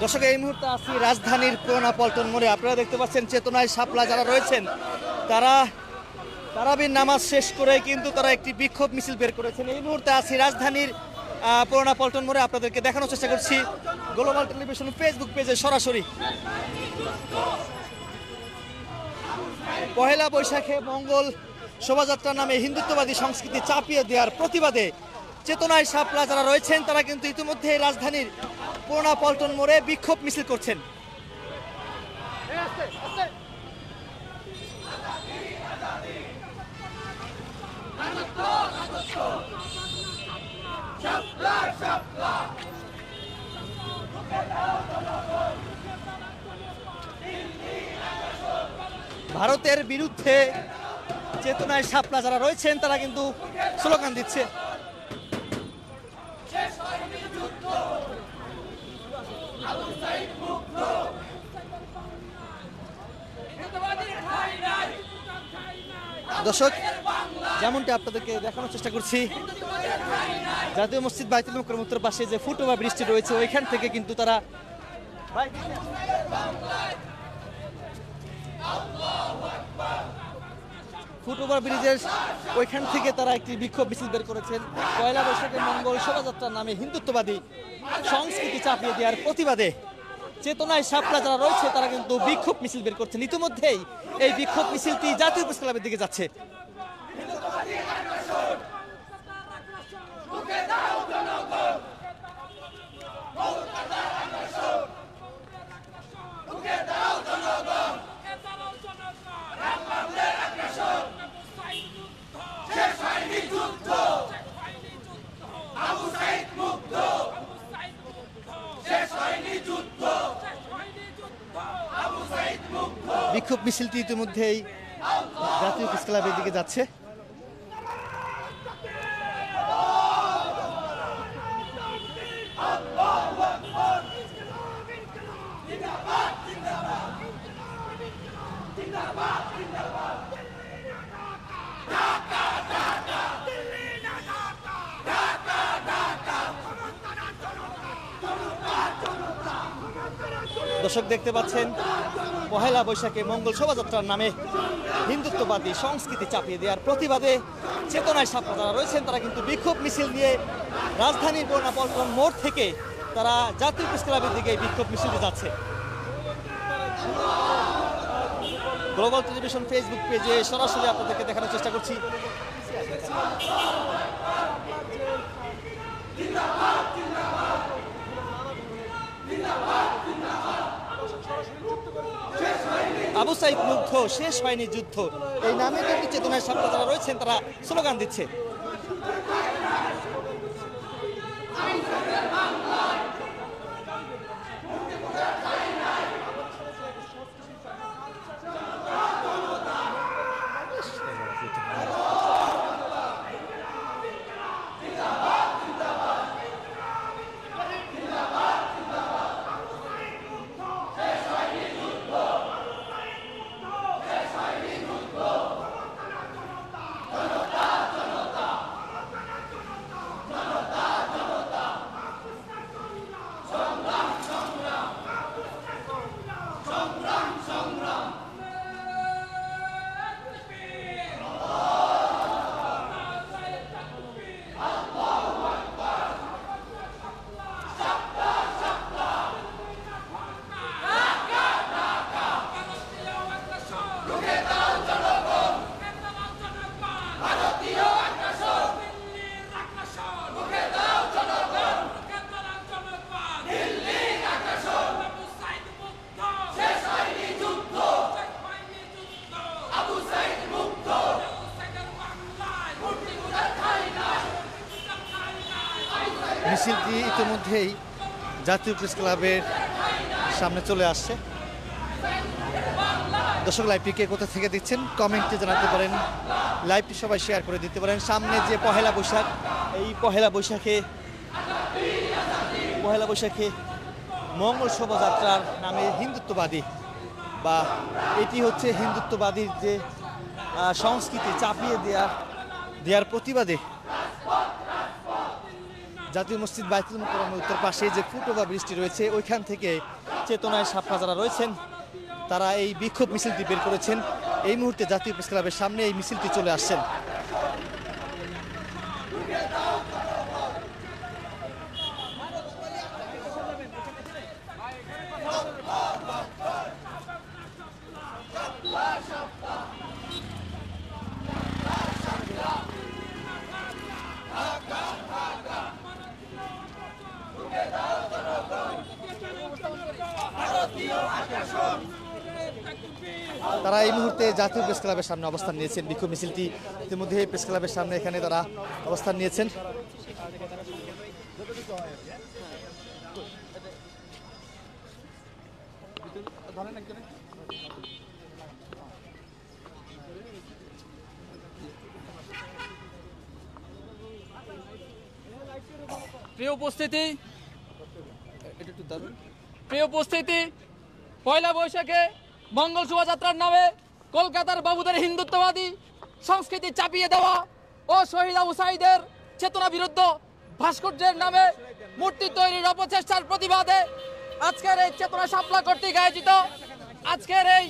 দর্শক, এই মুহূর্তে আছি রাজধানীর পুরোনা পল্টন মোড়ে। আপনারা দেখতে পাচ্ছেন চেতনায় শাপলা যারা রয়েছেন তারা তারাবির নামাজ শেষ করে কিন্তু তারা একটি বিক্ষোভ মিছিল বের করেছেন। এই মুহূর্তে আছি রাজধানীর পুরোনা পল্টন মোড়ে। আপনাদেরকে দেখানোর চেষ্টা করছি গ্লোবাল টেলিভিশন ফেসবুক পেজে সরাসরি। পহেলা বৈশাখে মঙ্গল শোভাযাত্রা নামে হিন্দুত্ববাদী সংস্কৃতি চাপিয়ে দেওয়ার প্রতিবাদে চেতনায় শাপলা যারা রয়েছেন তারা কিন্তু ইতিমধ্যে রাজধানীর পুরোনা পল্টন মোড়ে বিক্ষোভ মিছিল করছেন। ভারতের বিরুদ্ধে চেতনায় শাপলা যারা রয়েছেন তারা কিন্তু স্লোগান দিচ্ছে। দর্শক, যেমনটি আপনাদেরকে দেখানোর চেষ্টা করছি, জাতীয় মসজিদ বাইতুল মুকাররমের উত্তর পাশে যে ফুটওভার ব্রিজটি রয়েছে ওইখান থেকে কিন্তু তারা ফুটওভার ব্রিজের ওইখান থেকে তারা একটি বিক্ষোভ মিছিল বের করেছেন। পয়লা বৈশাখে মঙ্গল শোভাযাত্রার নামে হিন্দুত্ববাদী সংস্কৃতি চাপিয়ে দেওয়ার প্রতিবাদে চেতনায় শাপলা যারা রয়েছে তারা কিন্তু বিক্ষোভ মিছিল বের করছেন। ইতিমধ্যেই এই বিক্ষোভ মিছিলটি জাতীয় প্রেস ক্লাবের দিকে যাচ্ছে। বিক্ষোভ মিছিলটি ইতিমধ্যেই জাতীয় প্রেস ক্লাবের দিকে যাচ্ছে। দর্শক, দেখতে পাচ্ছেন পহেলা বৈশাখে মঙ্গল শোভাযাত্রার নামে হিন্দুত্ববাদী সংস্কৃতি চাপিয়ে দেওয়ার প্রতিবাদে চেতনায় শাপলা যারা রয়েছেন তারা কিন্তু বিক্ষোভ মিছিল নিয়ে রাজধানীর পুরোনা পল্টন মোড় থেকে তারা জাতীয় প্রেস ক্লাবের দিকে বিক্ষোভ মিছিলটি যাচ্ছে। গ্লোবাল টেলিভিশন ফেসবুক পেজে সরাসরি আপনাদেরকে দেখানোর চেষ্টা করছি। আবু সাইদ মুগ্ধ, শেষ হয়নি যুদ্ধ, এই নামে কিন্তু চেতনায় শাপলা যারা রয়েছেন তারা স্লোগান দিচ্ছে। মিছিলটি ইতিমধ্যেই জাতীয় প্রেস ক্লাবের সামনে চলে আসছে। দর্শক, লাইভটি কে কোথা থেকে দিচ্ছেন কমেন্টে জানাতে পারেন, লাইভটি সবাই শেয়ার করে দিতে পারেন। সামনে যে পহেলা বৈশাখ, এই পহেলা বৈশাখে মঙ্গল শোভাযাত্রার নামে হিন্দুত্ববাদী বা এটি হচ্ছে হিন্দুত্ববাদীর যে সংস্কৃতি চাপিয়ে দেওয়ার প্রতিবাদে জাতীয় মসজিদ বাইতুল মুকাররমের উত্তর পাশে যে ফুটওভার ব্রিজটি রয়েছে ওইখান থেকে চেতনায় সাপলা যারা রয়েছেন তারা এই বিক্ষোভ মিছিলটি বের করেছেন। এই মুহূর্তে জাতীয় প্রেস ক্লাবের সামনে এই মিছিলটি চলে আসছেন। তারা এই মুহূর্তে জাতীয় প্রেস ক্লাবের সামনে অবস্থান নিয়েছেন। বিক্ষোভ মিছিলটি ইতিমধ্যে প্রেস ক্লাবের সামনে এখানে তারা অবস্থান নিয়েছেন। প্রিয় উপস্থিতি, পয়লা বৈশাখে মঙ্গল শোভাযাত্রার নামে কলকাতার বাবুদের হিন্দুত্ববাদী সংস্কৃতি চাপিয়ে দেওয়া ও শহীদ আবু সাঈদের চেতনা বিরুদ্ধ ভাস্কর্যের নামে মূর্তি তৈরির অপচেষ্টার প্রতিবাদে আজকের এই চেতনা শাপলা কর্তৃক আয়োজিত আজকের এই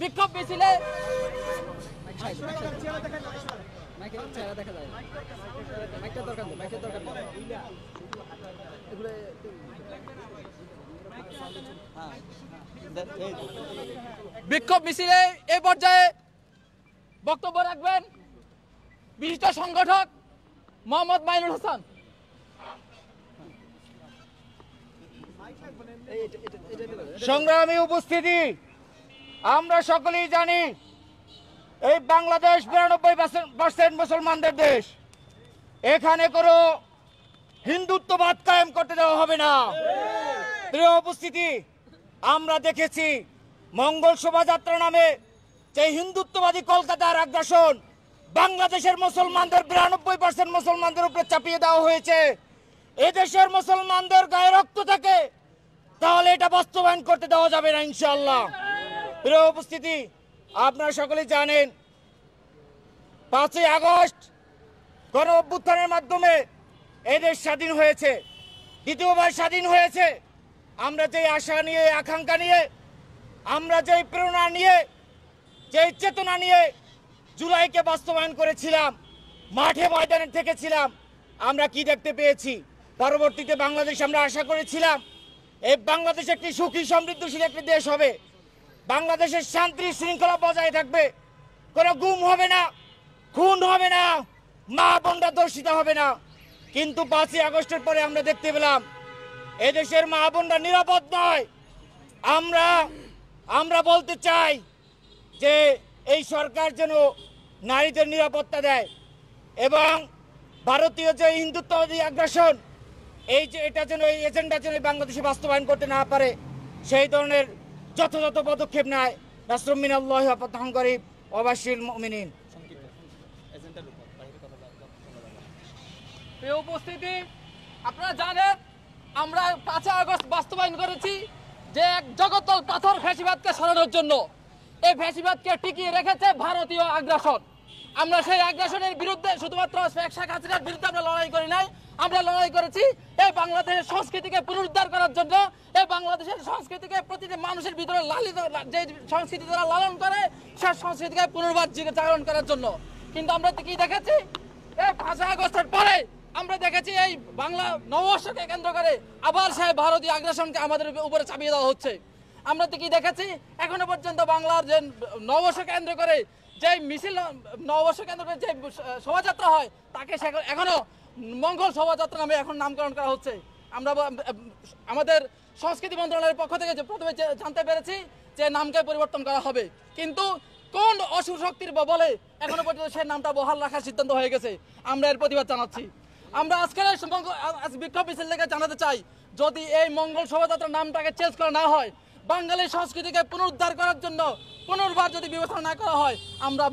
বিক্ষোভ মিছিলে বিক্ষোভ মিছিলে এ পর্যায়ে বক্তব্য রাখবেন বিশিষ্ট সংগঠক মোহাম্মদ মাইনুল হাসান। সংগ্রামী উপস্থিতি, আমরা সকলেই জানি এই বাংলাদেশ 92% মুসলমানদের দেশ। এখানে কোনো হিন্দুত্ববাদ কায়েম করতে দেওয়া হবে না। প্রিয় উপস্থিতি, আমরা দেখেছি মঙ্গল শোভাযাত্রা নামে যে হিন্দুত্ববাদী কলকাতার আগ্রাসন বাংলাদেশের মুসলমানদের 92% মুসলমানদের উপরে চাপিয়ে দেওয়া হয়েছে। এদেশের মুসলমানদের গায়ে রক্ত থাকে, তাহলে এটা বাস্তবায়ন করতে দেওয়া যাবে না ইনশাআল্লাহ। প্রিয় উপস্থিতি, আপনারা সকলেই জানেন 5ই আগস্ট গণ অভ্যুত্থানের মাধ্যমে এদেশ স্বাধীন হয়েছে, দ্বিতীয়বার স্বাধীন হয়েছে। আমরা যে আশা নিয়ে, আকাঙ্ক্ষা নিয়ে, আমরা যে প্রেরণা নিয়ে, যে চেতনা নিয়ে জুলাইকে বাস্তবায়ন করেছিলাম, মাঠে ময়দানে থেকেছিলাম, আমরা কি দেখতে পেয়েছি? পরবর্তীতে বাংলাদেশ আমরা আশা করেছিলাম এই বাংলাদেশ একটি সুখী সমৃদ্ধশীল একটি দেশ হবে, বাংলাদেশের শান্তি শৃঙ্খলা বজায় থাকবে, কোনো গুম হবে না, খুন হবে না, মা বোনরা দর্শিত হবে না। কিন্তু 5ই আগস্টের পরে আমরা দেখতে পেলাম এদেশের মা বোনরা নিরাপদ নয়। আমরা বলতে চাই যে এই সরকার যেন নারীদের নিরাপত্তা দেয় এবং ভারতীয় যে হিন্দুত্ববাদী আগ্রাসন এটা যেন এই এজেন্ডা যেন বাংলাদেশে বাস্তবায়ন করতে না পারে, সেই ধরনের যথাযথ পদক্ষেপ নেয়। নাসরুম মিনাল্লাহি ওয়া ফাতহুন করিব ওয়া বাশশিরিল মুমিনিন। প্রিয় উপস্থিতি, আপনারা জানেন আমরা 5 আগস্ট বাস্তবায়ন করেছি যে এক জগত্তল পাথর ফ্যাসিবাদকে সরানোর জন্য। এই ফ্যাসিবাদকে টিকিয়ে রেখেছে ভারতীয় আগ্রাসন। আমরা সেই আগ্রাসনের বিরুদ্ধে শুধুমাত্র শেখ হাসিনার বিরুদ্ধে আমরা লড়াই করি নাই, আমরা লড়াই করেছি এই বাংলাদেশের সংস্কৃতিকে পুনরুদ্ধার করার জন্য, এই বাংলাদেশের সংস্কৃতিকে প্রতিটি মানুষের ভিতরে লালিত যে সংস্কৃতি তারা লালন করে সেই সংস্কৃতিকে পুনর্বার জাগরণ করার জন্য। কিন্তু আমরা কি দেখেছি এই 5 আগস্টের পরে আমরা দেখেছি এই বাংলা নববর্ষকে কেন্দ্র করে আবার সেই ভারতীয় আগ্রাসনকে আমাদের উপরে চাপিয়ে দেওয়া হচ্ছে। আমরা কি দেখেছি এখনো পর্যন্ত বাংলার যে নববর্ষ কেন্দ্র করে যে মিছিল, নববর্ষ কেন্দ্র করে যে শোভাযাত্রা হয় তাকে এখনো মঙ্গল শোভাযাত্রা নামে এখন নামকরণ করা হচ্ছে। আমরা আমাদের সংস্কৃতি মন্ত্রণালয়ের পক্ষ থেকে প্রথমে জানতে পেরেছি যে নামকে পরিবর্তন করা হবে, কিন্তু কোন অসুর শক্তির বলে এখনো পর্যন্ত সেই নামটা বহাল রাখার সিদ্ধান্ত হয়ে গেছে। আমরা এর প্রতিবাদ জানাচ্ছি। আমরা আজকের বিক্ষোভ মিছিল থেকে জানাতে চাই, যদি এই মঙ্গল শোভাযাত্রার নামটাকে চেঞ্জ করা না হয়, বাঙালির সংস্কৃতিকে পুনরুদ্ধার করার জন্য পুনর্বার যদি বিবেচনা না করা হয়, আমরা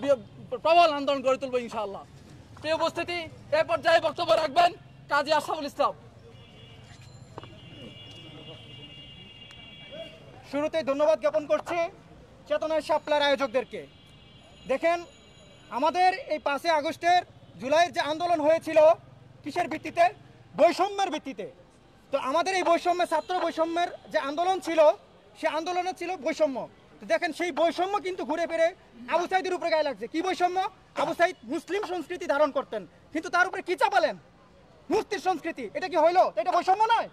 প্রবল আন্দোলন গড়ে তুলব ইনশাআল্লাহ। প্রিয় উপস্থিতি, এই পর্যায়ে বক্তব্য রাখবেন কাজী আশরাফুল ইসলাম। শুরুতেই ধন্যবাদ জ্ঞাপন করছি চেতনার শাপলার আয়োজকদেরকে। দেখেন, আমাদের এই 5 আগস্টের জুলাইয়ের যে আন্দোলন হয়েছিল কিসের ভিত্তিতে? বৈষম্যের ভিত্তিতে। তো আমাদের এই বৈষম্যের ছাত্র বৈষম্যের যে আন্দোলন ছিল, সে আন্দোলনে ছিল বৈষম্য। তো দেখেন সেই বৈষম্য কিন্তু ঘুরে ফিরে আবু সাইদের উপরে গায়ে লাগছে। কি বৈষম্য? আবু সাইদ মুসলিম সংস্কৃতি ধারণ করতেন, কিন্তু তার উপরে কি চাপালেন? মুফতির সংস্কৃতি। এটা কি হইলো? এটা বৈষম্য নয়?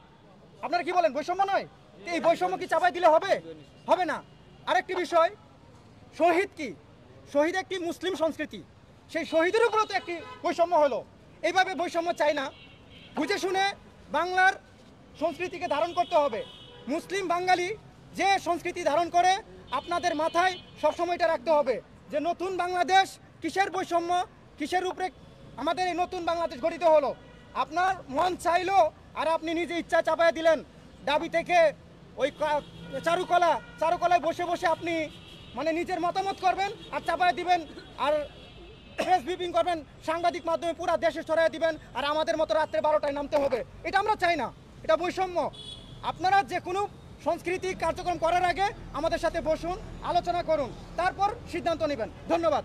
আপনারা কি বলেন, বৈষম্য নয়? তো এই বৈষম্য কি চাপাই দিলে হবে? হবে না। আরেকটি বিষয়, শহীদ কি? শহীদ একটি মুসলিম সংস্কৃতি, সেই শহীদের উপরেও তো একটি বৈষম্য হলো। এইভাবে বৈষম্য চাই না, বুঝে শুনে বাংলার সংস্কৃতিকে ধারণ করতে হবে। মুসলিম বাঙালি যে সংস্কৃতি ধারণ করে, আপনাদের মাথায় সবসময় এটা রাখতে হবে যে নতুন বাংলাদেশ কিসের বৈষম্য, কিসের উপরে আমাদের এই নতুন বাংলাদেশ গঠিত হলো। আপনার মন চাইলো আর আপনি নিজে ইচ্ছা চাপায় দিলেন, দাবি থেকে ওই চারুকলায় বসে বসে আপনি মানে নিজের মতামত করবেন আর চাপায় দিবেন, আর প্রেস ব্রিফিং করবেন, সাংবাদিক মাধ্যমে পুরো দেশে ছড়াই দিবেন, আর আমাদের মতো রাত্রে 12টায় নামতে হবে। এটা আমরা চাই না, এটা বৈষম্য। আপনারা যে কোনো সাংস্কৃতিক কার্যক্রম করার আগে আমাদের সাথে বসুন, আলোচনা করুন, তারপর সিদ্ধান্ত নেবেন। ধন্যবাদ।